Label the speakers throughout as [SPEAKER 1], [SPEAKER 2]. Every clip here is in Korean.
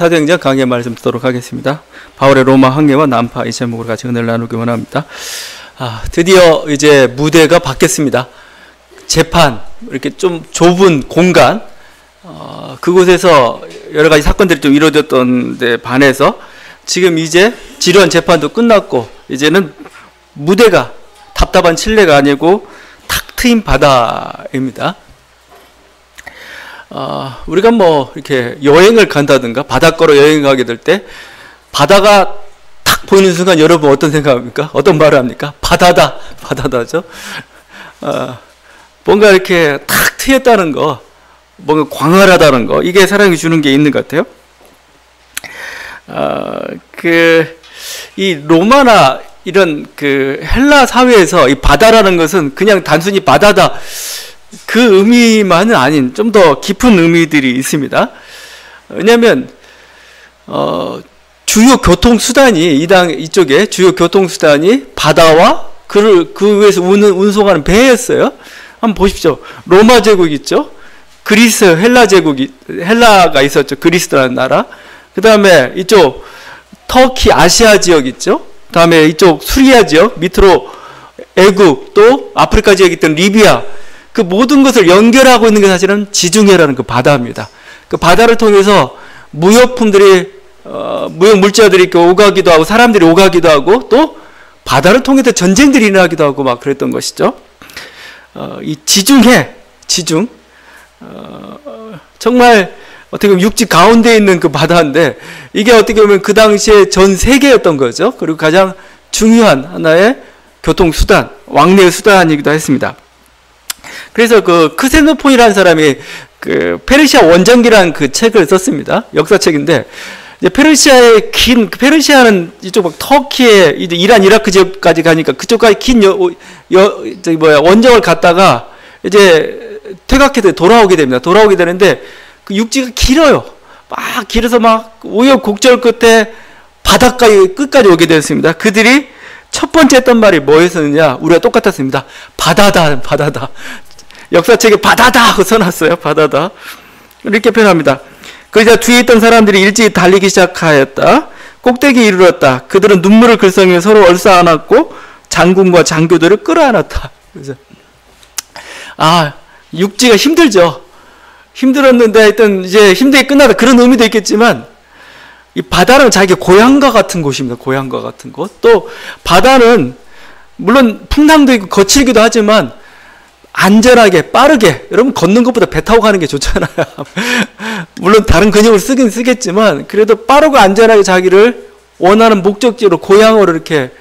[SPEAKER 1] 사도행전 강의 말씀 듣도록 하겠습니다. 바울의 로마 항해와 난파 이 제목으로 같이 은혜를 나누기 원합니다. 드디어 이제 무대가 바뀌었습니다. 재판, 이렇게 좀 좁은 공간, 그곳에서 여러 가지 사건들이 좀 이루어졌던 데 반해서 지금 이제 지루한 재판도 끝났고 이제는 무대가 답답한 칠레가 아니고 탁 트인 바다입니다. 우리가 뭐 이렇게 여행을 간다든가 바닷가로 여행 가게 될 때 바다가 탁 보이는 순간 여러분 어떤 생각합니까? 어떤 말을 합니까? 바다다, 바다다죠. 뭔가 이렇게 탁 트였다는 거, 뭔가 광활하다는 거, 이게 사랑이 주는 게 있는 것 같아요. 이 로마나 이런 헬라 사회에서 이 바다라는 것은 그냥 단순히 바다다, 그 의미만은 아닌 좀 더 깊은 의미들이 있습니다. 왜냐하면 주요 교통수단이 이쪽에 주요 교통수단이 바다와 그 위에서 운송하는 배였어요. 한번 보십시오. 로마 제국 있죠. 그리스, 헬라가 있었죠. 그리스라는 나라. 그 다음에 이쪽 터키, 아시아 지역 있죠. 그 다음에 이쪽 수리아 지역, 밑으로 애국, 또 아프리카 지역에 있던 리비아, 그 모든 것을 연결하고 있는 게 사실은 지중해라는 그 바다입니다. 그 바다를 통해서 무역품들이, 무역 물자들이 이렇게 오가기도 하고, 사람들이 오가기도 하고, 또 바다를 통해서 전쟁들이 일어나기도 하고 막 그랬던 것이죠. 이 지중, 정말 어떻게 보면 육지 가운데 있는 그 바다인데, 이게 어떻게 보면 그 당시에 전 세계였던 거죠. 그리고 가장 중요한 하나의 교통수단, 왕래의 수단이기도 했습니다. 그래서 크세노폰이라는 사람이 페르시아 원정기라는 그 책을 썼습니다. 역사책인데, 이제 페르시아는 이쪽 막 터키에, 이제 이란, 이라크 지역까지 가니까 그쪽까지 긴 원정을 갔다가 이제 퇴각해서 돌아오게 됩니다. 돌아오게 되는데, 그 육지가 길어요. 막 길어서 막 우여곡절 끝에 바닷가에 끝까지 오게 되었습니다. 그들이 첫 번째 했던 말이 뭐였었느냐? 우리가 똑같았습니다. 바다다, 바다다. 역사책에 바다다 하고 써놨어요. 바다다. 이렇게 표현합니다. 그러자 뒤에 있던 사람들이 일찍 달리기 시작하였다. 꼭대기에 이르렀다. 그들은 눈물을 글썽이며 서로 얼싸안았고 장군과 장교들을 끌어안았다. 그래서 육지가 힘들죠. 힘들었는데 하여튼 이제 힘들게 끝나다, 그런 의미도 있겠지만, 이 바다는 자기 고향과 같은 곳입니다. 고향과 같은 곳. 또 바다는 물론 풍랑도 있고 거칠기도 하지만 안전하게, 빠르게, 여러분 걷는 것보다 배 타고 가는 게 좋잖아요. 물론 다른 근육을 쓰긴 쓰겠지만 그래도 빠르고 안전하게 자기를 원하는 목적지로, 고향으로 이렇게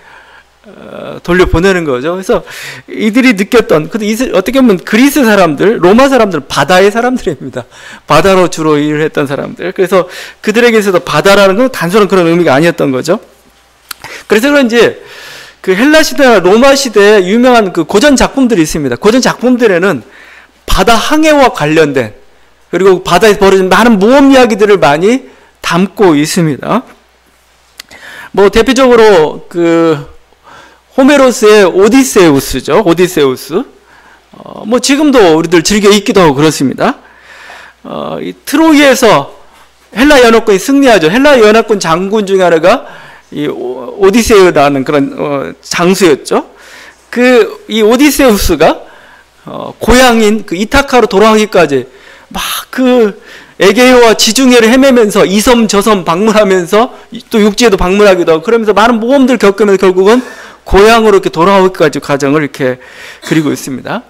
[SPEAKER 1] 돌려보내는 거죠. 그래서 이들이 느꼈던, 어떻게 보면 그리스 사람들, 로마 사람들은 바다의 사람들입니다. 바다로 주로 일을 했던 사람들. 그래서 그들에게서도 바다라는 건 단순한 그런 의미가 아니었던 거죠. 그래서 그런지 헬라 시대나 로마 시대에 유명한 고전 작품들이 있습니다. 고전 작품들에는 바다 항해와 관련된, 그리고 바다에서 벌어진 많은 모험 이야기들을 많이 담고 있습니다. 뭐 대표적으로 호메로스의 오디세우스죠. 오디세우스. 뭐 지금도 우리들 즐겨 읽기도 하고 그렇습니다. 이 트로이에서 헬라 연합군이 승리하죠. 헬라 연합군 장군 중에 하나가 이 오디세우라는 그런 장수였죠. 이 오디세우스가 고향인 이타카로 돌아가기까지 막 에게해와 지중해를 헤매면서 이 섬 저 섬 방문하면서 또 육지에도 방문하기도 하고 그러면서 많은 모험들 겪으면서 결국은 고향으로 이렇게 돌아오기까지 과정을 이렇게 그리고 있습니다.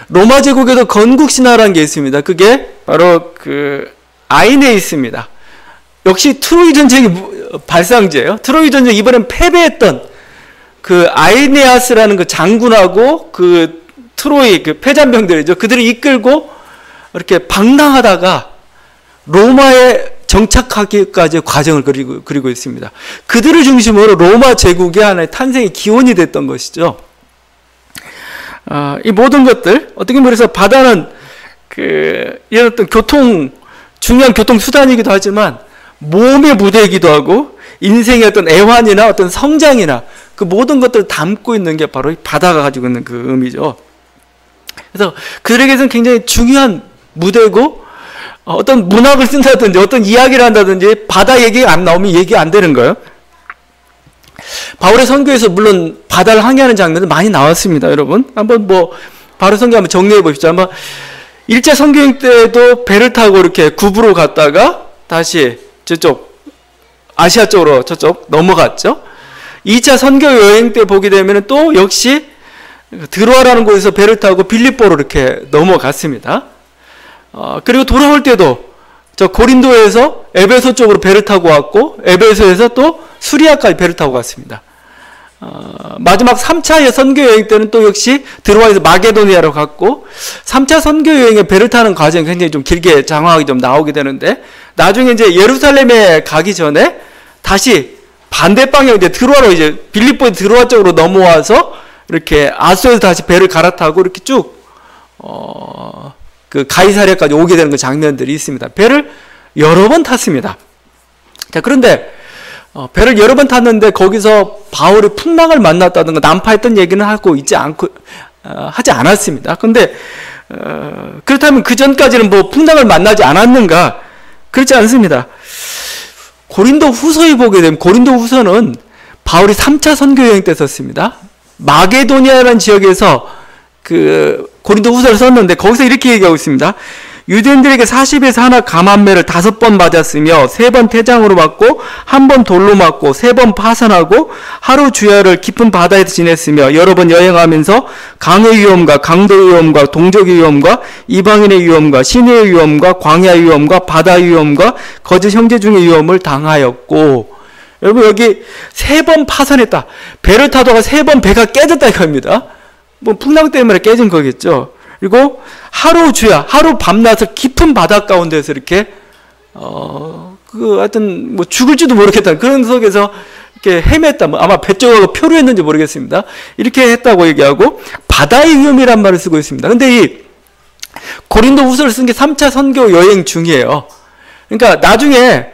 [SPEAKER 1] 로마 제국에도 건국 신화라는 게 있습니다. 그게 바로 아이네에 있습니다. 역시 트로이 전쟁이 발상지예요. 트로이 전쟁, 이번엔 패배했던 아이네아스라는 장군하고 트로이 패잔병들이죠. 그들을 이끌고 이렇게 방랑하다가 로마에 정착하기까지의 과정을 그리고 있습니다. 그들을 중심으로 로마 제국의 하나의 탄생의 기원이 됐던 것이죠. 이 모든 것들, 어떻게 보면 바다는 이런 어떤 중요한 교통수단이기도 하지만 모험의 무대이기도 하고 인생의 어떤 애환이나 어떤 성장이나 그 모든 것들을 담고 있는 게 바로 이 바다가 가지고 있는 그 의미죠. 그래서 그들에게서는 굉장히 중요한 무대고 어떤 문학을 쓴다든지 어떤 이야기를 한다든지 바다 얘기가 안 나오면 얘기가 안 되는 거예요. 바울의 선교에서 물론 바다를 항해하는 장면도 많이 나왔습니다. 여러분 한번 뭐 바울의 선교 한번 정리해 보십시오. 아마 1차 선교행 때도 배를 타고 이렇게 구부로 갔다가 다시 저쪽 아시아 쪽으로 저쪽 넘어갔죠. 2차 선교 여행 때 보게 되면 또 역시 드로아라는 곳에서 배를 타고 빌립보로 이렇게 넘어갔습니다. 그리고 돌아올 때도 저 고린도에서 에베소 쪽으로 배를 타고 왔고 에베소에서 또 수리아까지 배를 타고 갔습니다. 마지막 3차 선교 여행 때는 또 역시 드로아에서 마게도니아로 갔고 3차 선교 여행에 배를 타는 과정이 굉장히 좀 길게 장황하게 좀 나오게 되는데 나중에 이제 예루살렘에 가기 전에 다시 반대 방향 이제 드로아로 이제 빌립보의 드로아 쪽으로 넘어와서 이렇게 아소에서 다시 배를 갈아타고 이렇게 쭉 그 가이사랴까지 오게 되는 그 장면들이 있습니다. 배를 여러 번 탔습니다. 자, 그런데 배를 여러 번 탔는데 거기서 바울이 풍랑을 만났다든가 난파했던 얘기는 하지 않았습니다. 그런데 그렇다면 그 전까지는 뭐 풍랑을 만나지 않았는가? 그렇지 않습니다. 고린도 후서에 보게 되면 고린도 후서는 바울이 3차 선교 여행 때 썼습니다. 마게도니아라는 지역에서 그 고린도 후서를 썼는데 거기서 이렇게 얘기하고 있습니다. 유대인들에게 40에서 하나 감한매를 5번 맞았으며 3번 태장으로 맞고 1번 돌로 맞고 3번 파산하고 하루 주야를 깊은 바다에서 지냈으며 여러 번 여행하면서 강의 위험과 강도의 위험과 동족의 위험과 이방인의 위험과 시내의 위험과 광야의 위험과 바다의 위험과 거짓 형제 중의 위험을 당하였고 여러분 여기 3번 파산했다. 배를 타다가 3번 배가 깨졌다 이겁니다. 뭐 풍랑 때문에 깨진 거겠죠. 그리고 하루 주야, 하루 밤낮을 깊은 바다 가운데서 이렇게 하여튼 뭐 죽을지도 모르겠다. 그런 속에서 이렇게 헤맸다. 뭐 아마 배 쪽으로 표류했는지 모르겠습니다. 이렇게 했다고 얘기하고 바다의 위험이란 말을 쓰고 있습니다. 근데 이 고린도 후서를 쓴 게 3차 선교 여행 중이에요. 그러니까 나중에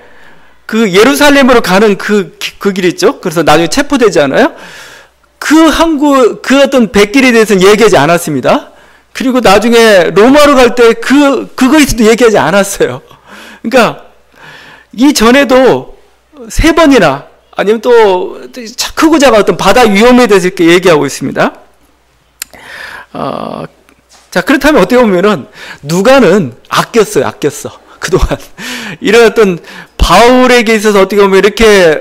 [SPEAKER 1] 그 예루살렘으로 가는 그 길 있죠. 그래서 나중에 체포되잖아요. 그 어떤 백길에 대해서는 얘기하지 않았습니다. 그리고 나중에 로마로 갈 때 그거에서도 얘기하지 않았어요. 그러니까 이전에도 3번이나 아니면 또 크고 작은 어떤 바다 위험에 대해서 이렇게 얘기하고 있습니다. 자, 그렇다면 어떻게 보면은 누가는 아꼈어. 그동안. 이런 어떤 바울에게 있어서 어떻게 보면 이렇게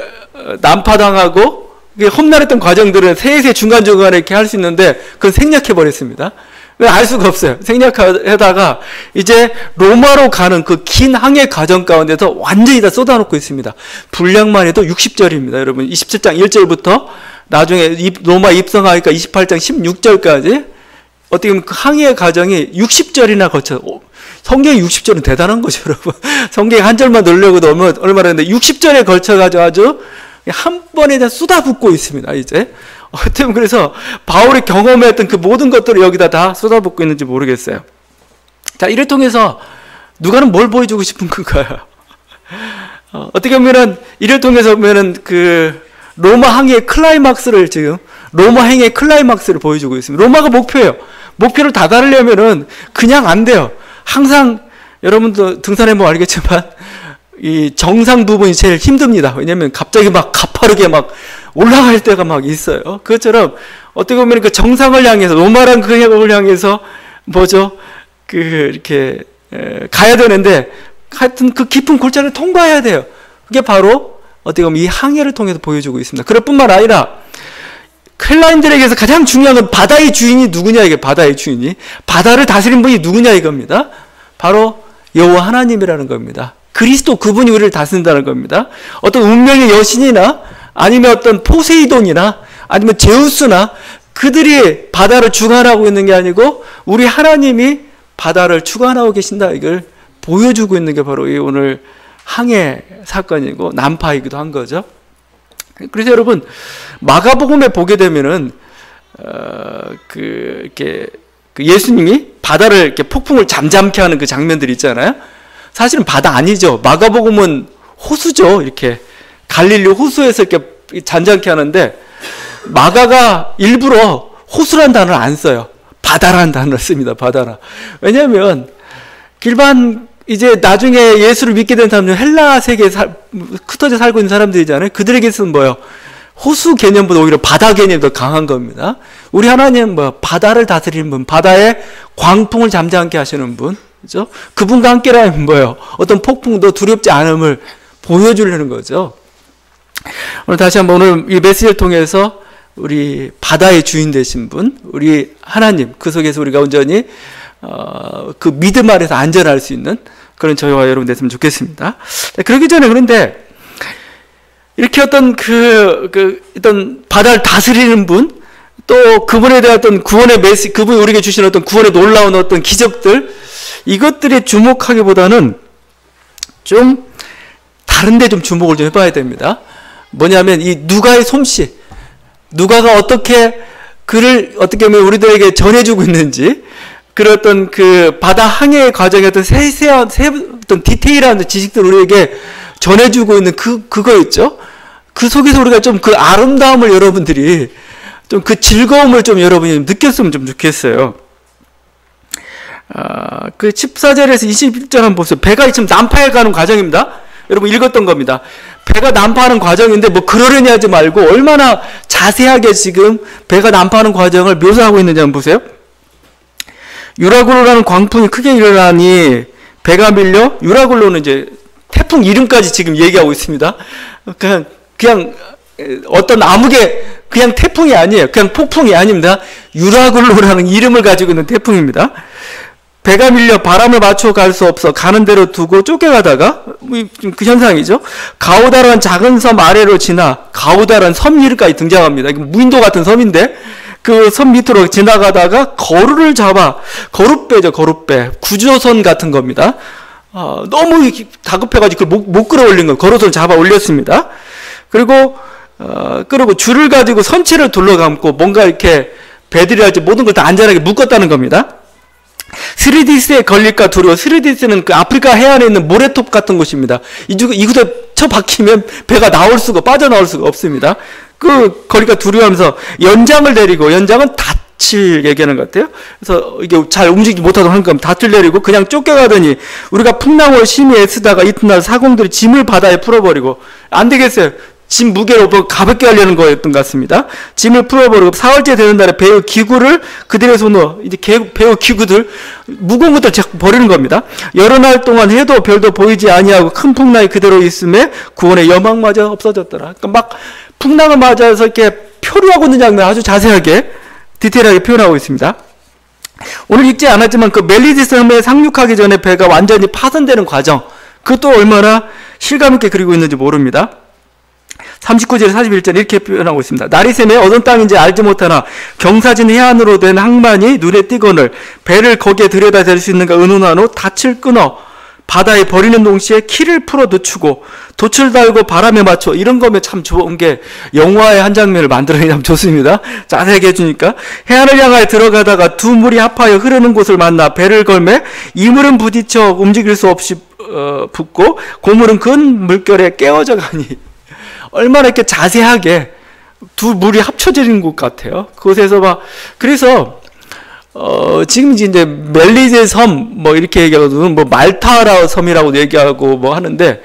[SPEAKER 1] 난파당하고 험난했던 과정들은 세세 중간중간에 이렇게 할 수 있는데 그건 생략해버렸습니다. 왜 알 수가 없어요. 생략하다가 이제 로마로 가는 그 긴 항해 과정 가운데서 완전히 다 쏟아놓고 있습니다. 분량만 해도 60절입니다. 여러분 27장 1절부터 나중에 로마 입성하니까 28장 16절까지 어떻게 보면 그 항해 과정이 60절이나 거쳐. 성경이 60절은 대단한 거죠, 여러분. 성경이 한 절만 넣으려고 넣으면 얼마나 했는데 60절에 걸쳐가지고 아주 한 번에 다 쏟아붓고 있습니다, 이제. 어떻게 그래서 바울이 경험했던 그 모든 것들을 여기다 다 쏟아붓고 있는지 모르겠어요. 자, 이를 통해서 누가는 뭘 보여주고 싶은 건가요? 어떻게 보면은 이를 통해서 보면은 그 로마 항해의 클라이막스를 지금 로마 행의 클라이막스를 보여주고 있습니다. 로마가 목표예요. 목표를 다다르려면은 그냥 안 돼요. 항상 여러분도 등산해보면 알겠지만 이 정상 부분이 제일 힘듭니다. 왜냐하면 갑자기 막 가파르게 막 올라갈 때가 막 있어요. 그것처럼 어떻게 보면 그 정상을 향해서 로마란 그 해법을 향해서 뭐죠? 이렇게 가야 되는데 하여튼 그 깊은 골짜기를 통과해야 돼요. 그게 바로 어떻게 보면 이 항해를 통해서 보여주고 있습니다. 그럴 뿐만 아니라 헬라인들에게서 가장 중요한 건 바다의 주인이 누구냐, 이게 바다의 주인이. 바다를 다스린 분이 누구냐 이겁니다. 바로 여호와 하나님이라는 겁니다. 그리스도 그분이 우리를 다스린다는 겁니다. 어떤 운명의 여신이나 아니면 어떤 포세이돈이나 아니면 제우스나 그들이 바다를 주관하고 있는 게 아니고 우리 하나님이 바다를 주관하고 계신다. 이걸 보여주고 있는 게 바로 이 오늘 항해 사건이고 난파이기도 한 거죠. 그래서 여러분 마가복음에 보게 되면은 이렇게 예수님이 바다를 이렇게 폭풍을 잠잠케 하는 그 장면들이 있잖아요. 사실은 바다 아니죠. 마가복음은 호수죠. 이렇게 갈릴리 호수에서 이렇게 잠잠케 하는데 마가가 일부러 호수란 단어를 안 써요. 바다라는 단어를 씁니다. 바다라. 왜냐하면 일반 이제 나중에 예수를 믿게 된 사람들은 헬라 세계에 흩어져 살고 있는 사람들이잖아요. 그들에게서는 뭐예요? 호수 개념보다 오히려 바다 개념이 더 강한 겁니다. 우리 하나님은 뭐 바다를 다스리는 분, 바다의 광풍을 잠잠케 하시는 분, 그죠? 그분과 함께라면 뭐예요? 어떤 폭풍도 두렵지 않음을 보여주려는 거죠. 오늘 다시 한번 오늘 이 메시지를 통해서 우리 바다의 주인 되신 분, 우리 하나님, 그 속에서 우리가 온전히 그 믿음 아래서 안전할 수 있는 그런 저희와 여러분 됐으면 좋겠습니다. 그러기 전에 그런데 이렇게 어떤 어떤 바다를 다스리는 분, 또 그분에 대한 어떤 구원의 메시지, 그분이 우리에게 주신 어떤 구원의 놀라운 어떤 기적들, 이것들에 주목하기보다는 좀 다른 데 좀 주목을 좀 해봐야 됩니다. 뭐냐면 이 누가의 솜씨, 누가가 어떻게 그를 어떻게 보면 우리들에게 전해주고 있는지, 그런 어떤 그 바다 항해의 과정의 어떤 세세한 어떤 디테일한 지식들을 우리에게 전해주고 있는 그거 있죠. 그 속에서 우리가 좀 그 아름다움을 여러분들이 좀 그 즐거움을 좀 여러분이 느꼈으면 좀 좋겠어요. 그 14절에서 21절 한번 보세요. 배가 지금 난파해 가는 과정입니다. 여러분 읽었던 겁니다. 배가 난파하는 과정인데 뭐 그러려니 하지 말고 얼마나 자세하게 지금 배가 난파하는 과정을 묘사하고 있는지 한번 보세요. 유라굴로라는 광풍이 크게 일어나니 배가 밀려, 유라굴로는 이제 태풍 이름까지 지금 얘기하고 있습니다. 그냥 어떤 아무개 그냥 태풍이 아니에요. 그냥 폭풍이 아닙니다. 유라굴로라는 이름을 가지고 있는 태풍입니다. 배가 밀려 바람을 맞춰 갈 수 없어 가는 대로 두고 쫓겨가다가 그 현상이죠. 가우다라는 작은 섬 아래로 지나, 가우다라는 섬 이름까지 등장합니다. 무인도 같은 섬인데 그 섬 밑으로 지나가다가 거루를 잡아, 거룻배죠. 거룻배, 구조선 같은 겁니다. 너무 다급해가지고 그걸 못 끌어올린 거예요. 거룻을 잡아 올렸습니다. 그리고 줄을 가지고 선체를 둘러감고 뭔가 이렇게 배들이 할지 모든 걸 다 안전하게 묶었다는 겁니다. 스리디스에 걸릴까 두려워. 스리디스는 그 아프리카 해안에 있는 모래톱 같은 곳입니다. 이곳에 쳐박히면 배가 빠져나올 수가 없습니다. 그 걸릴까 두려워하면서 연장을 내리고, 연장은 닻을 얘기하는 것 같아요. 그래서 이게 잘 움직이지 못하도록 하는 겁니다. 닻을 내리고 그냥 쫓겨가더니 우리가 풍랑을 심히 애쓰다가 이튿날 사공들이 짐을 바다에 풀어버리고, 안 되겠어요. 짐 무게로 가볍게 하려는 거였던 것 같습니다. 짐을 풀어버리고 사흘째 되는 날에 배의 기구를 그들의 손으로, 이제 배의 기구들, 무거운 것들 자꾸 버리는 겁니다. 여러 날 동안 해도 별도 보이지 아니하고 큰 풍랑이 그대로 있음에 구원의 여망마저 없어졌더라. 그러니까 막 풍랑을 맞아서 이렇게 표류하고 있는 장면 아주 자세하게 디테일하게 표현하고 있습니다. 오늘 읽지 않았지만 그 멜리디스 섬에 상륙하기 전에 배가 완전히 파손되는 과정, 그것도 얼마나 실감있게 그리고 있는지 모릅니다. 39절 41절 이렇게 표현하고 있습니다. 날이 새매 어떤 땅인지 알지 못하나 경사진 해안으로 된 항만이 눈에 띄거늘 배를 거기에 들여다 댈 수 있는가 의논한 후 닻을 끊어 바다에 버리는 동시에 키를 풀어 늦추고 돛을 달고 바람에 맞춰. 이런 거면 참 좋은 게 영화의 한 장면을 만들어내면 좋습니다. 자세하게 해주니까 해안을 향하여 들어가다가 두 물이 합하여 흐르는 곳을 만나 배를 걸매 이물은 부딪혀 움직일 수 없이 붙고 고물은 근 물결에 깨어져 가니. 얼마나 이렇게 자세하게 두 물이 합쳐지는 것 같아요. 그곳에서 그래서 지금 이제 멜리제 섬 뭐 이렇게 얘기하고 뭐 말타라 섬이라고 얘기하고 뭐 하는데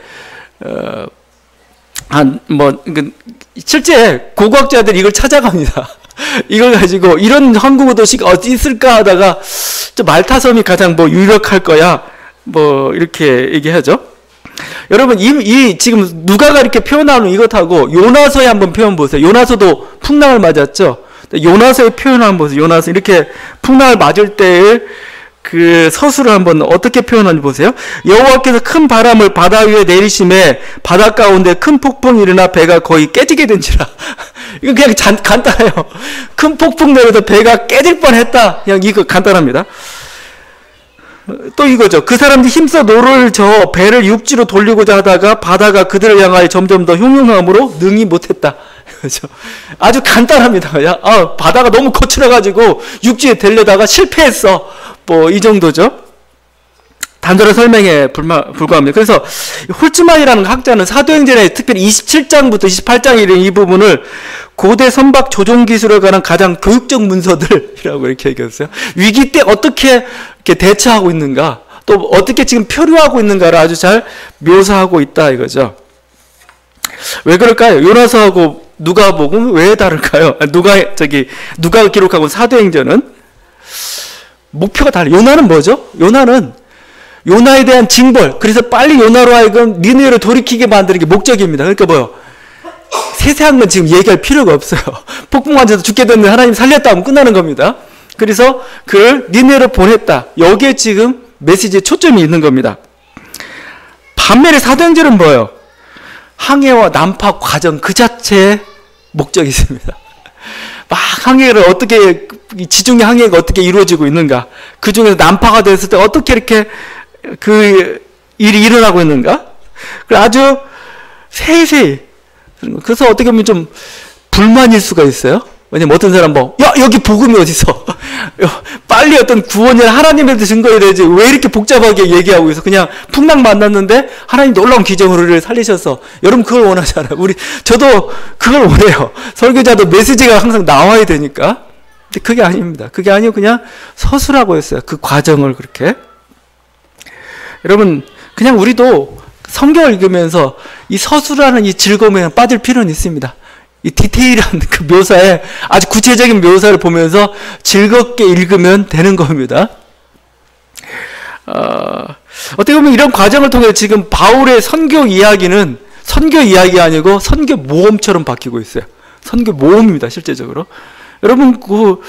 [SPEAKER 1] 실제 고고학자들이 이걸 찾아갑니다. 이걸 가지고 이런 항구 도시가 어디 있을까 하다가 말타 섬이 가장 유력할 거야 뭐 이렇게 얘기하죠. 여러분 지금 누가가 이렇게 표현하는 이것하고 요나서에 한번 표현 보세요. 요나서도 풍랑을 맞았죠. 요나서의 표현을 한번 보세요. 요나서 이렇게 풍랑을 맞을 때의 그 서술을 한번 어떻게 표현하는지 보세요. 여호와께서 큰 바람을 바다 위에 내리심에 바다 가운데 큰 폭풍이 일어나 배가 거의 깨지게 된지라. 이거 그냥 간단해요. 큰 폭풍 내려서 배가 깨질 뻔했다. 그냥 이거 간단합니다. 또 이거죠. 그 사람들이 힘써 노를 저어 배를 육지로 돌리고자 하다가 바다가 그들을 향하여 점점 더 흉흉함으로 능히 못했다. 그렇죠. 아주 간단합니다. 바다가 너무 거칠어가지고 육지에 되려다가 실패했어. 뭐 이 정도죠. 단순한 설명에 불과합니다. 그래서 홀츠만이라는 학자는 사도행전의 특별히 27장부터 28장에 이른 이 부분을 고대 선박 조종 기술에 관한 가장 교육적 문서들이라고 이렇게 얘기했어요. 위기 때 어떻게 이렇게 대처하고 있는가, 또 어떻게 지금 표류하고 있는가를 아주 잘 묘사하고 있다 이거죠. 왜 그럴까요? 요나서하고 누가복음 왜 다를까요? 누가 기록하고 사도행전은 목표가 달라요. 요나는 뭐죠? 요나는 요나에 대한 징벌, 그래서 빨리 요나로 하여금 니느웨를 돌이키게 만드는 게 목적입니다. 그러니까 뭐요? 세세한 건 지금 얘기할 필요가 없어요. 폭풍 맞아서 죽게 됐는데 하나님 살렸다 하면 끝나는 겁니다. 그래서 그를 니느웨로 보냈다. 여기에 지금 메시지에 초점이 있는 겁니다. 반면에 사도행전은 뭐예요? 항해와 난파 과정 그 자체의 목적이 있습니다. 막 항해를 어떻게, 지중해 항해가 어떻게 이루어지고 있는가, 그 중에서 난파가 됐을 때 어떻게 이렇게 그 일이 일어나고 있는가, 아주 세세히. 그래서 어떻게 보면 좀 불만일 수가 있어요. 왜냐면 어떤 사람 여기 복음이 어디서 빨리 어떤 구원을 하나님한테 증거해야 되지, 왜 이렇게 복잡하게 얘기하고 있어. 그냥 풍랑 만났는데 하나님 놀라운 기적으로 우리를 살리셔서. 여러분 그걸 원하잖아요. 저도 그걸 원해요. 설교자도 메시지가 항상 나와야 되니까. 근데 그게 아닙니다. 그게 아니고 그냥 서술하고 했어요. 그 과정을 그렇게. 여러분 그냥 우리도 성경을 읽으면서 이 서술하는 이 즐거움에 빠질 필요는 있습니다. 이 디테일한 그 묘사에, 아주 구체적인 묘사를 보면서 즐겁게 읽으면 되는 겁니다. 어떻게 보면 이런 과정을 통해 지금 바울의 선교 이야기는 선교 이야기가 아니고 선교 모험처럼 바뀌고 있어요. 선교 모험입니다, 실제적으로. 여러분, 그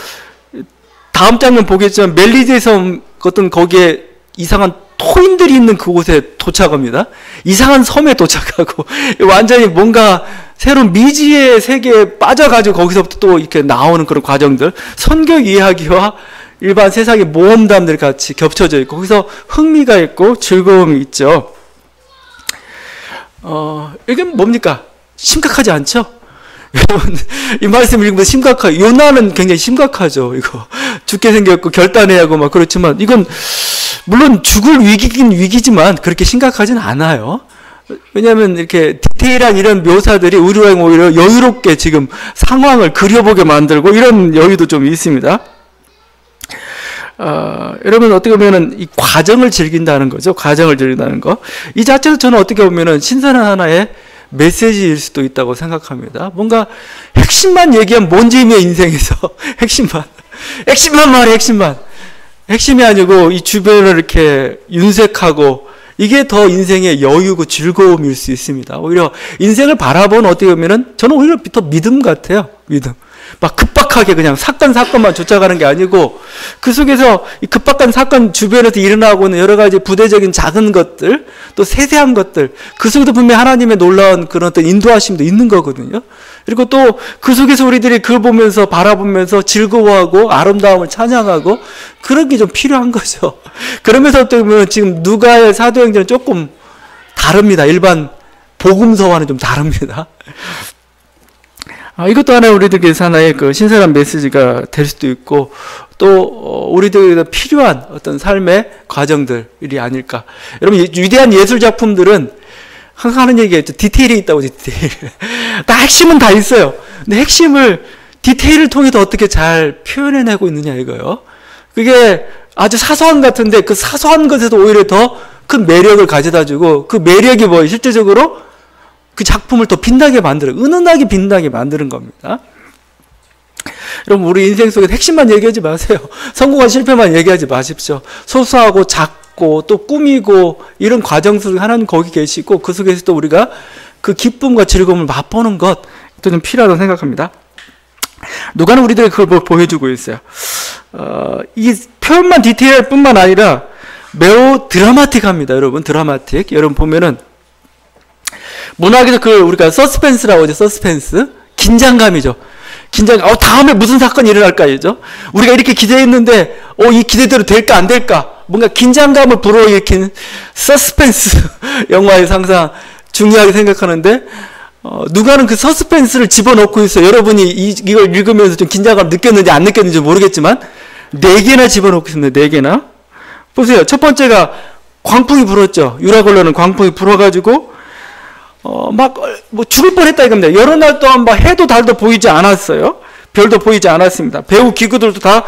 [SPEAKER 1] 다음 장면 보겠지만 멜리제 섬 어떤 거기에 이상한 토인들이 있는 그곳에 도착합니다. 이상한 섬에 도착하고 완전히 뭔가 새로운 미지의 세계에 빠져가지고 거기서부터 또 이렇게 나오는 그런 과정들, 선교 이야기와 일반 세상의 모험담들 같이 겹쳐져 있고 거기서 흥미가 있고 즐거움이 있죠. 이게 뭡니까? 심각하지 않죠? 여러분 이 말씀 읽으면 심각해요. 요나는 굉장히 심각하죠. 이거 죽게 생겼고 결단해야 하고 막 그렇지만 이건 물론 죽을 위기긴 위기지만 그렇게 심각하진 않아요. 왜냐하면 이렇게 디테일한 이런 묘사들이 우리가 오히려 여유롭게 지금 상황을 그려보게 만들고 이런 여유도 좀 있습니다. 여러분 어떻게 보면은 이 과정을 즐긴다는 거죠. 과정을 즐긴다는 거. 이 자체도 저는 어떻게 보면은 신선한 하나의 메시지일 수도 있다고 생각합니다. 뭔가 핵심만 얘기하면 뭔 재미야 인생에서. 핵심만 말해, 핵심만. 핵심이 아니고 이 주변을 이렇게 윤색하고 이게 더 인생의 여유고 즐거움일 수 있습니다. 오히려 인생을 바라보는 어떻게 보면은 저는 오히려 더 믿음 같아요. 믿음. 막 급박하게 그냥 사건만 쫓아가는 게 아니고 그 속에서 이 급박한 사건 주변에서 일어나고 있는 여러 가지 부대적인 작은 것들 또 세세한 것들 그 속에도 분명히 하나님의 놀라운 그런 어떤 인도하심도 있는 거거든요. 그리고 또 그 속에서 우리들이 그걸 보면서 바라보면서 즐거워하고 아름다움을 찬양하고 그런 게 좀 필요한 거죠. 그러면서 어떻게 보면 지금 누가의 사도행전은 조금 다릅니다. 일반 복음서와는 좀 다릅니다. 이것도 하나의 우리들에게서 하나의 그 신선한 메시지가 될 수도 있고 또 우리들에게 필요한 어떤 삶의 과정들이 아닐까. 여러분 위대한 예술 작품들은 항상 하는 얘기가 있죠. 디테일이 있다고. 디테일. 다 핵심은 다 있어요. 근데 핵심을 디테일을 통해서 어떻게 잘 표현해내고 있느냐 이거요. 그게 아주 사소한 것 같은데 그 사소한 것에서 오히려 더 큰 매력을 가져다주고 그 매력이 뭐예요? 실제적으로 그 작품을 더 빛나게 만들어, 은은하게 빛나게 만드는 겁니다. 여러분 우리 인생 속에 핵심만 얘기하지 마세요. 성공한 실패만 얘기하지 마십시오. 소소하고 작고 또 꾸미고 이런 과정 속에 하나님 거기 계시고 그 속에서 또 우리가 그 기쁨과 즐거움을 맛보는 것도 좀 필요하다고 생각합니다. 누가는 우리들에게 그걸 보여주고 있어요. 이 표현만 디테일할 뿐만 아니라 매우 드라마틱합니다. 여러분 드라마틱. 여러분 보면은 문학에서 그걸 우리가 서스펜스라고 하죠. 서스펜스. 긴장감이죠. 다음에 무슨 사건이 일어날까, 이죠? 우리가 이렇게 기대했는데, 이 기대대로 될까, 안 될까? 뭔가 긴장감을 불어일으킨 서스펜스 영화에서 항상 중요하게 생각하는데, 누가는 그 서스펜스를 집어넣고 있어요. 여러분이 이걸 읽으면서 좀 긴장감 느꼈는지 안 느꼈는지 모르겠지만, 4개나 집어넣고 있습니다. 4개나. 보세요. 첫 번째가 광풍이 불었죠. 유라굴로는 광풍이 불어가지고, 죽을 뻔했다 이겁니다. 여러 날 동안 해도 달도 보이지 않았어요. 별도 보이지 않았습니다. 배우 기구들도 다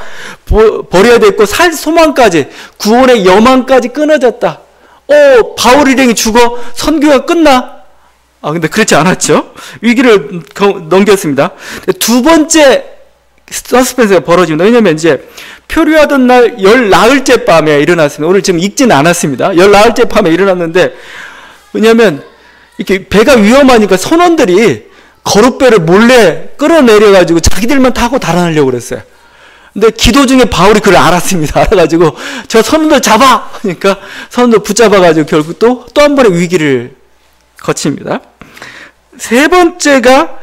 [SPEAKER 1] 버려야 됐고 살 소망까지, 구원의 여망까지 끊어졌다. 바울 일행이 죽어 선교가 끝나? 근데 그렇지 않았죠. 위기를 넘겼습니다. 두 번째 서스펜스가 벌어집니다. 왜냐면 이제 표류하던 날 열 나흘째 밤에 일어났습니다. 오늘 지금 읽지는 않았습니다. 열 나흘째 밤에 일어났는데, 왜냐면 이렇게 배가 위험하니까 선원들이 거룻배를 몰래 끌어내려가지고 자기들만 타고 달아나려고 그랬어요. 근데 기도 중에 바울이 그걸 알았습니다. 알아가지고 저 선원들 잡아! 그러니까 선원들 붙잡아가지고 결국 또 한 번의 위기를 거칩니다. 세 번째가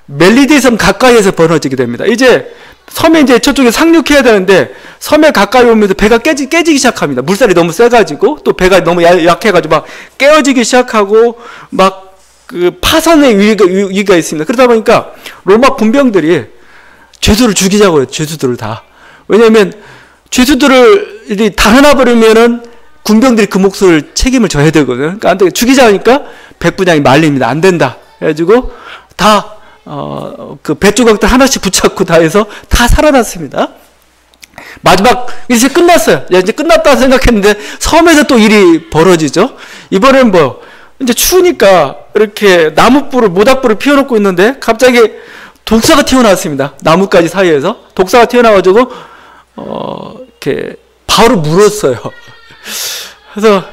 [SPEAKER 1] 멜리데 섬 가까이에서 벌어지게 됩니다. 이제 섬에 이제 저쪽에 상륙해야 되는데 섬에 가까이 오면서 배가 깨지기 시작합니다. 물살이 너무 세가지고 또 배가 너무 약해가지고 막 깨어지기 시작하고 막 그 파선의 위기가 있습니다. 그러다 보니까 로마 군병들이 죄수를 죽이자고 해요. 죄수들을 다. 왜냐하면 죄수들을 다 하나버리면은 군병들이 그 몫을 책임을 져야 되거든요. 그러니까 안 돼. 죽이자 하니까 백부장이 말립니다. 안 된다. 해가지고 다 그 배조각들 하나씩 붙잡고 다 해서 다 살아났습니다. 마지막 이제 끝났어요. 이제 끝났다 생각했는데 섬에서 또 일이 벌어지죠. 이번엔 뭐 이제 추우니까 이렇게 나무불을 모닥불을 피워놓고 있는데 갑자기 독사가 튀어나왔습니다. 나뭇가지 사이에서 독사가 튀어나와가지고 이렇게 바로 물었어요. 그래서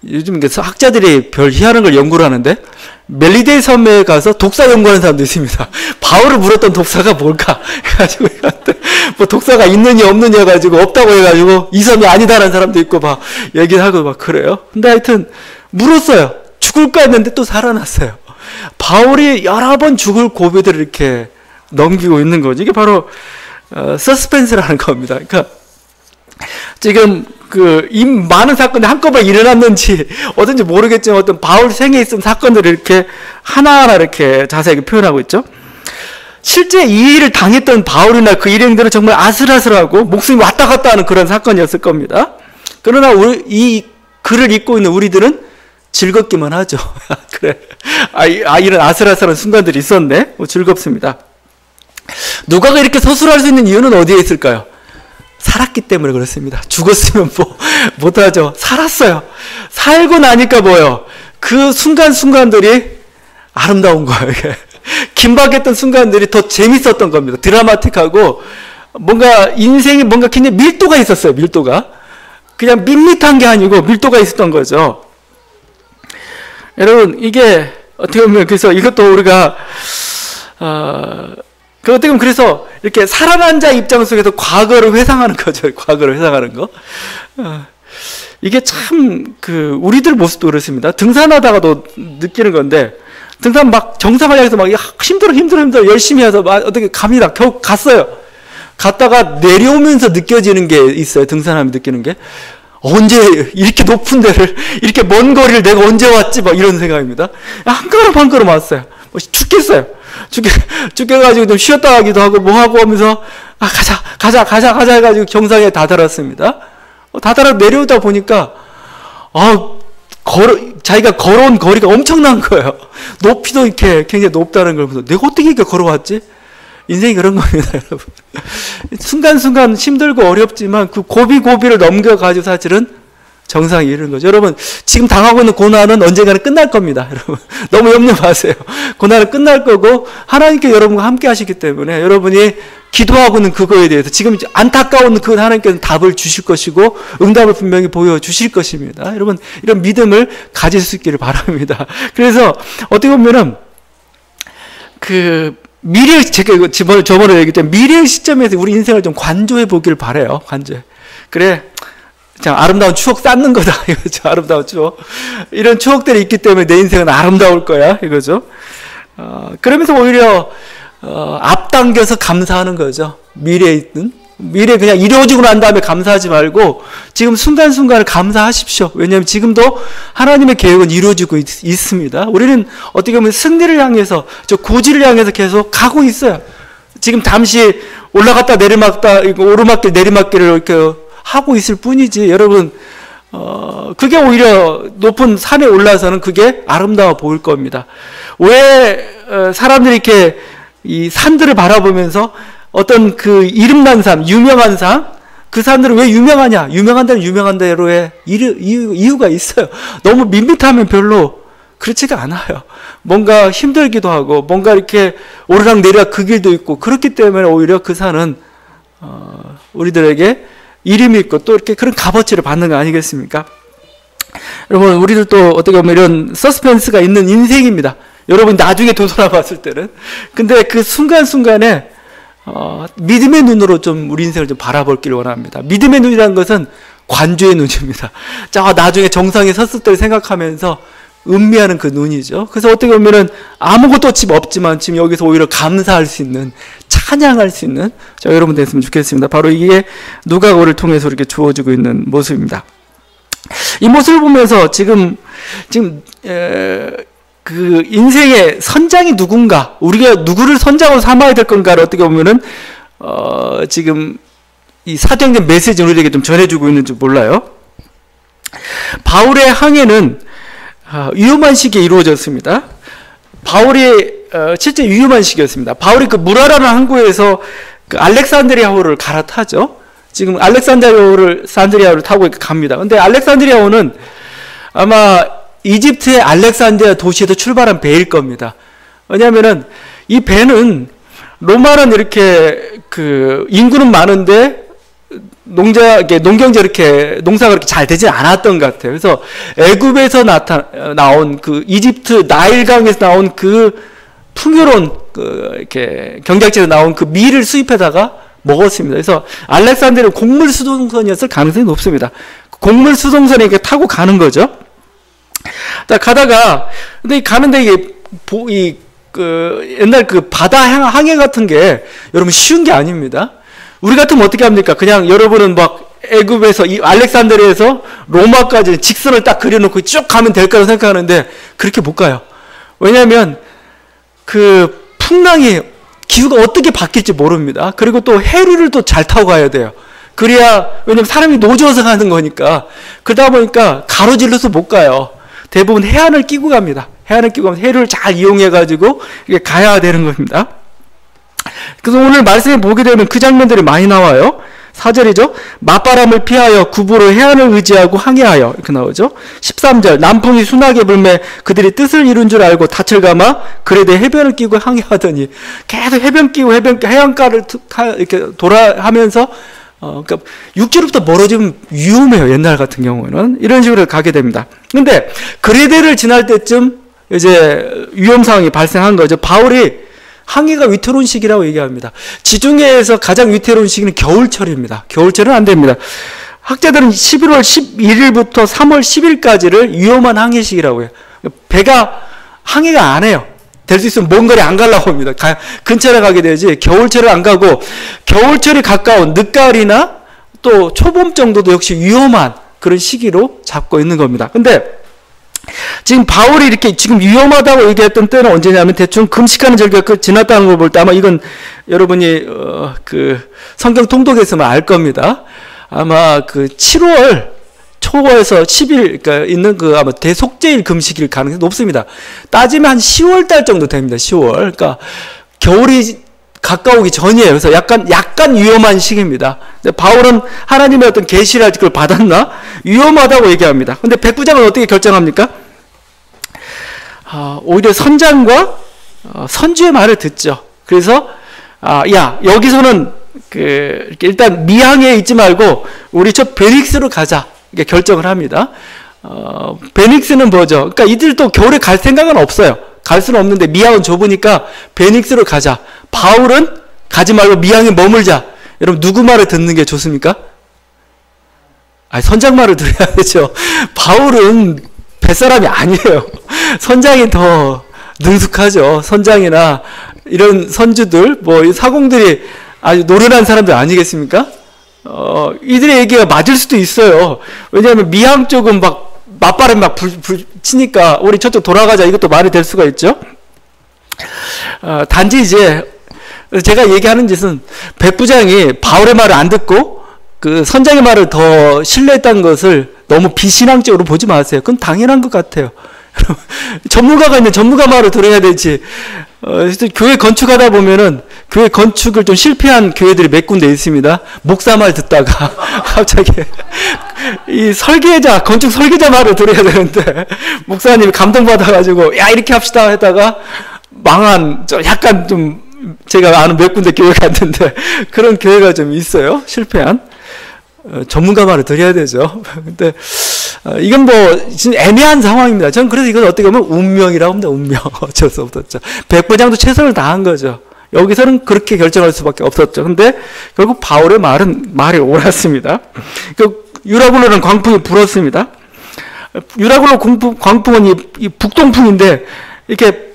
[SPEAKER 1] 요즘 학자들이 별 희한한 걸 연구를 하는데 멜리데 섬에 가서 독사 연구하는 사람도 있습니다. 바울을 물었던 독사가 뭘까 해가지고 뭐 독사가 있느냐 없느냐 해가지고 없다고 해가지고 이 섬이 아니다라는 사람도 있고 막 얘기하고 막 그래요. 근데 하여튼 물었어요. 죽을까 했는데 또 살아났어요. 바울이 여러 번 죽을 고비들을 이렇게 넘기고 있는 거죠. 이게 바로 서스펜스라는 겁니다. 그러니까 지금 이 많은 사건이 한꺼번에 일어났는지 어떤지 모르겠지만 어떤 바울 생에 있은 사건들을 이렇게 하나하나 이렇게 자세하게 표현하고 있죠. 실제 이 일을 당했던 바울이나 그 일행들은 정말 아슬아슬하고 목숨이 왔다 갔다 하는 그런 사건이었을 겁니다. 그러나 이 글을 읽고 있는 우리들은 즐겁기만 하죠. 그래. 이런 아슬아슬한 순간들이 있었네. 즐겁습니다. 누가가 이렇게 서술할 수 있는 이유는 어디에 있을까요? 살았기 때문에 그렇습니다. 죽었으면 못하죠. 살았어요. 살고 나니까 뭐예요? 그 순간순간들이 아름다운 거예요. 긴박했던 순간들이 더 재밌었던 겁니다. 드라마틱하고 뭔가 인생이 뭔가 굉장히 밀도가 있었어요. 밀도가. 그냥 밋밋한 게 아니고 밀도가 있었던 거죠. 여러분, 이게 어떻게 보면 그래서 이것도 우리가 어떻게 보면 그래서 이렇게 살아난 자 입장 속에서 과거를 회상하는 거죠. 과거를 회상하는 거. 이게 참 우리들 모습도 그렇습니다. 등산하다가도 느끼는 건데 등산 막 정상을 향해서 막 힘들어 열심히 해서 막 어떻게 갑니다. 겨우 갔어요. 갔다가 내려오면서 느껴지는 게 있어요. 등산하면 느끼는 게. 언제 이렇게 높은 데를 이렇게 먼 거리를 내가 언제 왔지? 막 이런 생각입니다. 한 걸음 왔어요. 죽겠어요. 죽겠가지고 좀 쉬었다 가기도 하고 뭐 하고 하면서 가자 해가지고 정상에 다다랐습니다. 다다라 내려오다 보니까 자기가 걸어온 거리가 엄청난 거예요. 높이도 이렇게 굉장히 높다는 걸 보면서 내가 어떻게 이렇게 걸어왔지? 인생이 그런 겁니다, 여러분. 순간순간 힘들고 어렵지만 그 고비를 넘겨가지고 사실은 정상에 이르는 거죠. 여러분, 지금 당하고 있는 고난은 언젠가는 끝날 겁니다. 여러분, 너무 염려 마세요. 고난은 끝날 거고 하나님께 여러분과 함께 하시기 때문에 여러분이 기도하고는 그거에 대해서 지금 안타까운 그 하나님께서는 답을 주실 것이고 응답을 분명히 보여주실 것입니다. 여러분, 이런 믿음을 가질 수 있기를 바랍니다. 그래서 어떻게 보면은 제가 저번에 얘기했던 미래의 시점에서 우리 인생을 좀 관조해 보길 바래요. 관조해. 그래. 참 아름다운 추억 쌓는 거다. 이거죠. 아름다운 추억. 이런 추억들이 있기 때문에 내 인생은 아름다울 거야. 이거죠. 그러면서 오히려 앞당겨서 감사하는 거죠. 미래 그냥 이루어지고 난 다음에 감사하지 말고 지금 순간순간을 감사하십시오. 왜냐하면 지금도 하나님의 계획은 이루어지고 있습니다. 우리는 어떻게 보면 승리를 향해서 저 고지를 향해서 계속 가고 있어요. 지금 잠시 올라갔다 내리막다 오르막길 내리막길을 이렇게 하고 있을 뿐이지. 여러분, 그게 오히려 높은 산에 올라서는 그게 아름다워 보일 겁니다. 왜 사람들이 이렇게 이 산들을 바라보면서 어떤 그 이름난 산, 유명한 산, 그 산들은 왜 유명하냐? 유명한 데는 유명한 대로의 이유가 있어요. 너무 밋밋하면 별로 그렇지가 않아요. 뭔가 힘들기도 하고, 뭔가 이렇게 오르락내리락 그 길도 있고, 그렇기 때문에 오히려 그 산은, 우리들에게 이름이 있고, 또 이렇게 그런 값어치를 받는 거 아니겠습니까? 여러분, 우리들도 어떻게 보면 이런 서스펜스가 있는 인생입니다. 여러분, 나중에 되돌아봤을 때는. 근데 그 순간순간에, 믿음의 눈으로 좀 우리 인생을 좀 바라보기를 원합니다. 믿음의 눈이라는 것은 관조의 눈입니다. 자, 나중에 정상에 섰을 때를 생각하면서 음미하는 그 눈이죠. 그래서 어떻게 보면은 아무것도 지금 없지만 지금 여기서 오히려 감사할 수 있는, 찬양할 수 있는 자, 여러분 됐으면 좋겠습니다. 바로 이게 누가복음을 통해서 이렇게 주어지고 있는 모습입니다. 이 모습을 보면서 지금 그 인생의 선장이 누군가, 우리가 누구를 선장으로 삼아야 될 건가를 어떻게 보면은 지금 이 사도행전 메시지를 우리에게 좀 전해주고 있는지 몰라요. 바울의 항해는 위험한 시기에 이루어졌습니다. 바울이 실제 위험한 시기였습니다. 바울이 그 무라라는 항구에서 그 알렉산드리아호를 갈아타죠. 지금 알렉산드리아호를 타고 갑니다. 근데 알렉산드리아호는 아마 이집트의 알렉산드리아 도시에서 출발한 배일 겁니다. 왜냐하면은 이 배는 로마는 이렇게 그 인구는 많은데 농경제 이렇게 농사가 그렇게 잘 되지 않았던 것 같아요. 그래서 애굽에서 나온 그 이집트 나일강에서 나온 그 풍요로운 그 이렇게 경작지에서 나온 그 밀을 수입해다가 먹었습니다. 그래서 알렉산드리아는 곡물 수송선이었을 가능성이 높습니다. 곡물 수송선에 이렇게 타고 가는 거죠. 가다가 근데 가는데 이게 옛날 그 바다 항해 같은 게 여러분 쉬운 게 아닙니다. 우리 같으면 어떻게 합니까? 그냥 여러분은 막 애굽에서 이 알렉산드리아에서 로마까지 직선을 딱 그려놓고 쭉 가면 될 거라고 생각하는데 그렇게 못 가요. 왜냐하면 그 풍랑이 기후가 어떻게 바뀔지 모릅니다. 그리고 또 해류를 또 잘 타고 가야 돼요. 그래야 왜냐면 사람이 노져서 가는 거니까. 그러다 보니까 가로질러서 못 가요. 대부분 해안을 끼고 갑니다. 해안을 끼고 가면 해류를 잘 이용해가지고 이게 가야 되는 겁니다. 그래서 오늘 말씀에 보게 되면 그 장면들이 많이 나와요. 4절이죠. 맞바람을 피하여 굽으로 해안을 의지하고 항해하여 이렇게 나오죠. 13절 남풍이 순하게 불매 그들이 뜻을 이룬 줄 알고 닻을 감아 그레데 해변을 끼고 항해하더니 계속 해변 끼고 해안가를 이렇게 돌아하면서 그러니까 육지로부터 멀어지면 위험해요. 옛날 같은 경우는 이런 식으로 가게 됩니다. 근데 그레데를 지날 때쯤 이제 위험 상황이 발생한 거죠. 바울이 항해가 위태로운 시기라고 얘기합니다. 지중해에서 가장 위태로운 시기는 겨울철입니다. 겨울철은 안 됩니다. 학자들은 11월 11일부터 3월 10일까지를 위험한 항해 시기라고 해요. 배가 항해가 안 해요. 될 수 있으면 먼 거리 안 가려고 합니다. 근처에 가게 되지 겨울철을 안 가고 겨울철이 가까운 늦가을이나 또 초봄 정도도 역시 위험한 그런 시기로 잡고 있는 겁니다. 근데 지금 바울이 이렇게 지금 위험하다고 얘기했던 때는 언제냐면 대충 금식하는 절기가 지났다는 걸 볼 때 아마 이건 여러분이 그 성경 통독에서만 알 겁니다. 아마 그 7월 초에서 10일 그러니까 있는 그 아마 대속죄일 금식일 가능성이 높습니다. 따지면 한 10월 달 정도 됩니다. 10월. 그러니까 겨울이 가까우기 전이에요. 그래서 약간 위험한 시기입니다. 근데 바울은 하나님의 어떤 계시를 그걸 받았나? 위험하다고 얘기합니다. 근데 백부장은 어떻게 결정합니까? 오히려 선장과 선주의 말을 듣죠. 그래서 야 여기서는 일단 미항에 있지 말고 우리 저 베닉스로 가자. 이렇게 결정을 합니다. 베닉스는 뭐죠? 그러니까 이들도 겨울에 갈 생각은 없어요. 갈 수는 없는데 미항은 좁으니까 베닉스로 가자. 바울은 가지 말고 미항에 머물자. 여러분 누구 말을 듣는 게 좋습니까? 선장 말을 들어야 되죠. 바울은 뱃사람이 아니에요. 선장이 더 능숙하죠. 선장이나 이런 선주들, 뭐 사공들이 아주 노련한 사람들 아니겠습니까? 이들의 얘기가 맞을 수도 있어요. 왜냐하면 미항 쪽은 막 맞바람 막 치니까 우리 저쪽 돌아가자 이것도 말이 될 수가 있죠. 단지 이제 제가 얘기하는 짓은 백부장이 바울의 말을 안 듣고 그 선장의 말을 더 신뢰했다는 것을 너무 비신앙적으로 보지 마세요. 그건 당연한 것 같아요. 전문가가 있는 전문가 말을 들어야 되지. 교회 건축하다 보면은 교회 건축을 좀 실패한 교회들이 몇 군데 있습니다. 목사 말 듣다가 갑자기 이 설계자, 건축 설계자 말을 들어야 되는데 목사님이 감동받아가지고 야 이렇게 합시다 했다가 망한, 약간 좀 제가 아는 몇 군데 교회 갔는데 그런 교회가 좀 있어요. 실패한. 전문가 말을 드려야 되죠. 근데 이건 뭐 지금 애매한 상황입니다. 저는 그래서 이건 어떻게 보면 운명이라고 합니다. 운명. 어쩔 수 없었죠. 백부장도 최선을 다한 거죠. 여기서는 그렇게 결정할 수밖에 없었죠. 근데 결국 바울의 말이 옳았습니다. 유라굴로는 광풍이 불었습니다. 유라굴로 광풍은 이 북동풍인데 이렇게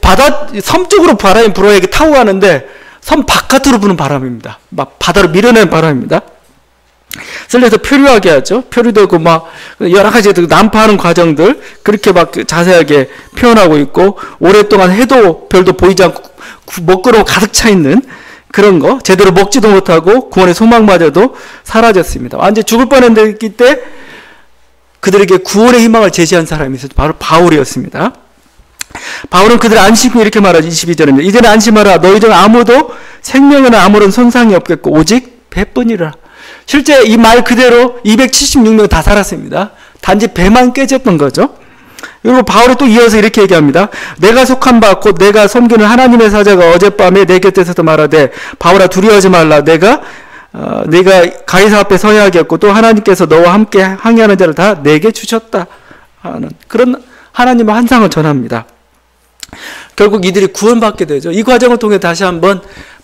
[SPEAKER 1] 섬 쪽으로 바람이 불어야 이렇게 타고 가는데 섬 바깥으로 부는 바람입니다. 막 바다로 밀어내는 바람입니다. 그래서 표류하게 하죠. 표류되고 막 여러 가지 난파하는 과정들 그렇게 막 자세하게 표현하고 있고, 오랫동안 해도 별도 보이지 않고 먹구름 가득 차 있는 그런 거, 제대로 먹지도 못하고 구원의 소망마저도 사라졌습니다. 완전 죽을 뻔했기 때 그들에게 구원의 희망을 제시한 사람이 있었죠. 바로 바울이었습니다. 바울은 그들의 안식을 이렇게 말하죠. 22절입니다. 이제는 안심하라. 너희 중 아무도 생명에는 아무런 손상이 없겠고 오직 배뿐이라. 실제 이 말 그대로 276명 다 살았습니다. 단지 배만 깨졌던 거죠. 그리고 바울이 또 이어서 이렇게 얘기합니다. 내가 속한 바 곧 내가 섬기는 하나님의 사자가 어젯밤에 내 곁에서도 말하되 바울아 두려워하지 말라. 내가 가이사 앞에 서야 하겠고 또 하나님께서 너와 함께 항해하는 자를 다 내게 주셨다 하는 그런 하나님의 환상을 전합니다. 결국 이들이 구원받게 되죠. 이 과정을 통해 다시 한번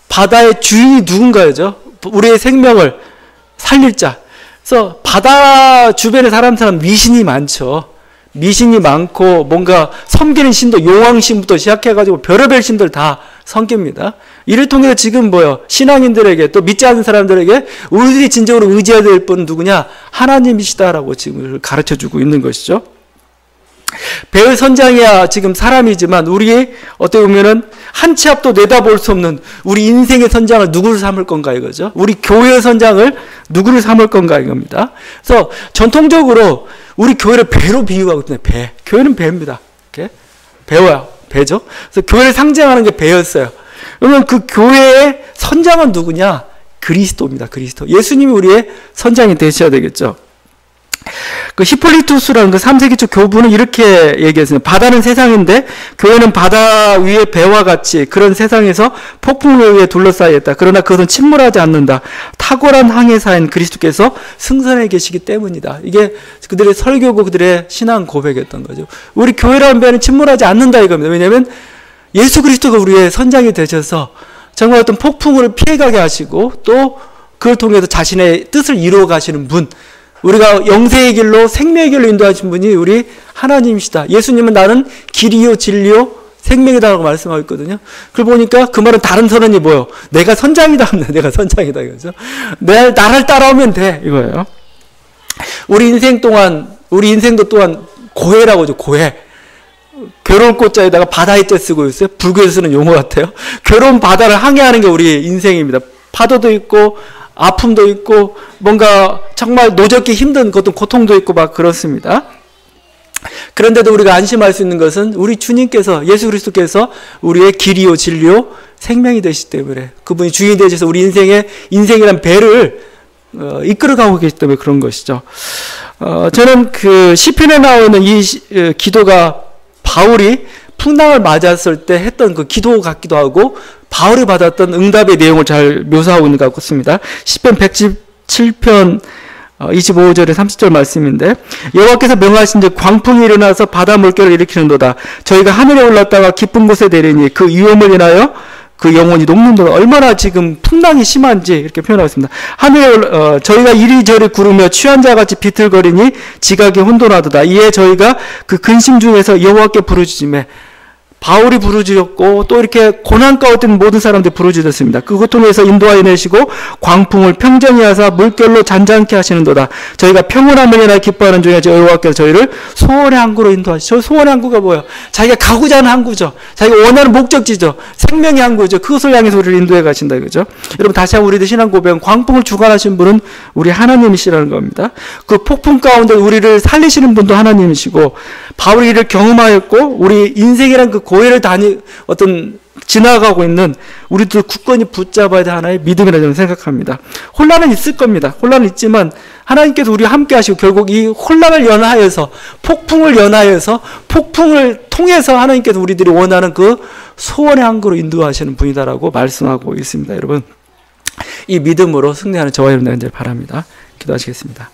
[SPEAKER 1] 바다의 주인이 누군가죠. 우리의 생명을 살릴 자. 그래서 바다 주변에 사람 미신이 많죠. 미신이 많고 뭔가 섬기는 신도 용왕신부터 시작해가지고 별의별 신들 다 섬깁니다. 이를 통해서 지금 신앙인들에게 또 믿지 않는 사람들에게 우리들이 진정으로 의지해야 될 분은 누구냐? 하나님이시다라고 지금 가르쳐주고 있는 것이죠. 배의 선장이야 지금 사람이지만 우리의 어떻게 보면은 한 치 앞도 내다볼 수 없는 우리 인생의 선장을 누구를 삼을 건가 이거죠. 우리 교회의 선장을 누구를 삼을 건가 이겁니다. 그래서 전통적으로 우리 교회를 배로 비유하거든요. 배. 교회는 배입니다. 이렇게 배워요. 배죠. 그래서 교회를 상징하는 게 배였어요. 그러면 그 교회의 선장은 누구냐? 그리스도입니다. 그리스도. 예수님이 우리의 선장이 되셔야 되겠죠. 그 히폴리투스라는 그 3세기 초 교부는 이렇게 얘기했습니다. 바다는 세상인데 교회는 바다 위의 배와 같이 그런 세상에서 폭풍에 의해 둘러싸여 있다. 그러나 그것은 침몰하지 않는다. 탁월한 항해사인 그리스도께서 승선해 계시기 때문이다. 이게 그들의 설교고 그들의 신앙 고백이었던 거죠. 우리 교회라는 배는 침몰하지 않는다 이겁니다. 왜냐하면 예수 그리스도가 우리의 선장이 되셔서 정말 어떤 폭풍을 피해가게 하시고 또 그걸 통해서 자신의 뜻을 이루어 가시는 분, 우리가 영생의 길로 생명의 길로 인도하신 분이 우리 하나님이시다. 예수님은 나는 길이요 진리요 생명이다라고 말씀하고 있거든요. 그걸 보니까 그 말은 다른 선언이 뭐예요? 내가 선장이다. 내가 선장이다 이거죠. 나를 따라오면 돼 이거예요. 우리 인생도 또한 고해라고 하죠. 고해. 괴로울 꽃자에다가 바다의 때 쓰고 있어요. 불교에서 쓰는 용어 같아요. 괴로운 바다를 항해하는 게 우리 인생입니다. 파도도 있고 아픔도 있고 뭔가 정말 노젓기 힘든 어떤 고통도 있고 막 그렇습니다. 그런데도 우리가 안심할 수 있는 것은 우리 주님께서 예수 그리스도께서 우리의 길이요 진리요 생명이 되시기 때문에 그분이 주인이 되셔서 우리 인생이란 배를 이끌어가고 계시기 때문에 그런 것이죠. 저는 그 시편에 나오는 이 기도가 바울이 풍랑을 맞았을 때 했던 그 기도 같기도 하고 바울이 받았던 응답의 내용을 잘 묘사하고 있는 것 같습니다. 시편 117편 25절에 30절 말씀인데 여호와께서 명하신즉 광풍이 일어나서 바다 물결을 일으키는도다. 저희가 하늘에 올랐다가 깊은 곳에 내리니 그 위험을 인하여 그 영혼이 녹는도다. 얼마나 지금 풍랑이 심한지 이렇게 표현하고 있습니다. 하늘에 저희가 이리저리 구르며 취한 자같이 비틀거리니 지각이 혼돈하도다. 이에 저희가 그 근심 중에서 여호와께 부르짖으매 바울이 부르짖었고 또 이렇게 고난 가운데 있는 모든 사람들이 부르짖었습니다. 그 고통에서 인도하여 내시고 광풍을 평정히 하사 물결로 잔잔케 하시는도다. 저희가 평온함을 인하여 기뻐하는 중에 여호와께서 저희를 소원의 항구로 인도하시죠. 저 소원의 항구가 뭐예요? 자기가 가고자 하는 항구죠. 자기가 원하는 목적지죠. 생명의 항구죠. 그것을 향해서 우리를 인도해 가신다 이거죠. 여러분 다시 한번 우리들 신앙 고백은 광풍을 주관하신 분은 우리 하나님이시라는 겁니다. 그 폭풍 가운데 우리를 살리시는 분도 하나님이시고 바울이 이를 경험하였고 우리 인생이란 그 고해를 지나가고 있는 우리들 굳건히 붙잡아야 될 하나의 믿음이라고 저는 생각합니다. 혼란은 있을 겁니다. 혼란은 있지만 하나님께서 우리와 함께 하시고 결국 이 혼란을 연하여서 폭풍을 통해서 하나님께서 우리들이 원하는 그 소원의 항구로 인도하시는 분이다라고 말씀하고 있습니다. 여러분, 이 믿음으로 승리하는 저와 여러분 되기를 바랍니다. 기도하시겠습니다.